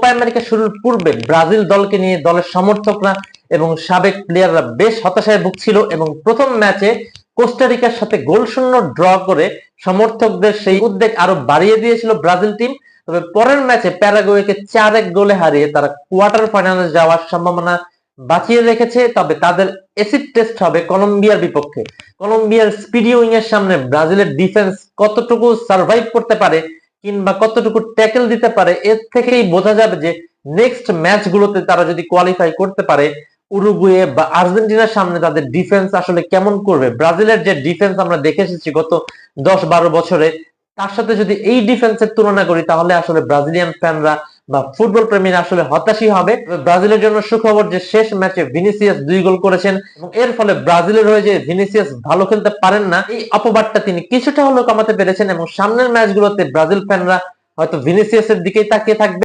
Copa America শুরুর পূর্বে Brazil দলকে নিয়ে দলের সমর্থকরা এবং সাবেক প্লেয়াররা বেশ হতাশায় ভুগছিল এবং প্রথম ম্যাচে কোস্টারিকার সাথে গোলশূন্য ড্র করে সমর্থকদের সেই উদ্বেগ আরো বাড়িয়ে দিয়েছিল ব্রাজিল টিম। তবে পরের ম্যাচে প্যারাগুয়েকে 4-1 গোলে হারিয়ে তারা কোয়ার্টার ফাইনালে যাওয়ার সম্ভাবনা বাঁচিয়ে রেখেছে। তবে তাদের এসিড টেস্ট হবে কলম্বিয়ার বিপক্ষে। কলম্বিয়ার স্পিডি উইং এর সামনে ব্রাজিলের ডিফেন্স কতটুকু সার্ভাইভ করতে পারে কিংবা কতটুকু ট্যাকেল দিতে পারে, এর থেকেই বোঝা যাবে যে নেক্সট ম্যাচগুলোতে তারা যদি কোয়ালিফাই করতে পারে উরুগুয়ে বা আর্জেন্টিনার সামনে তাদের ডিফেন্স আসলে কেমন করবে। ব্রাজিলের যে ডিফেন্স আমরা দেখে এসেছি গত 10-12 বছরে, তার সাথে যদি এই ডিফেন্সের তুলনা করি তাহলে আসলে ব্রাজিলিয়ান ফ্যানরা বা ফুটবল প্রেমীরা আসলে হতাশই হবে। ব্রাজিলের জন্য সুখবর যে শেষ ম্যাচে ভিনিসিয়াস 2 গোল করেছেন এবং এর ফলে ব্রাজিলের হয়ে যে ভিনিসিয়াস ভালো খেলতে পারেন না এই অপবাদটা তিনি কিছুটা হলেও কমাতে পেরেছেন এবং সামনের ম্যাচগুলোতে ব্রাজিল ফ্যানরা হয়তো ভিনিসিয়াসের দিকেই তাকিয়ে থাকবে।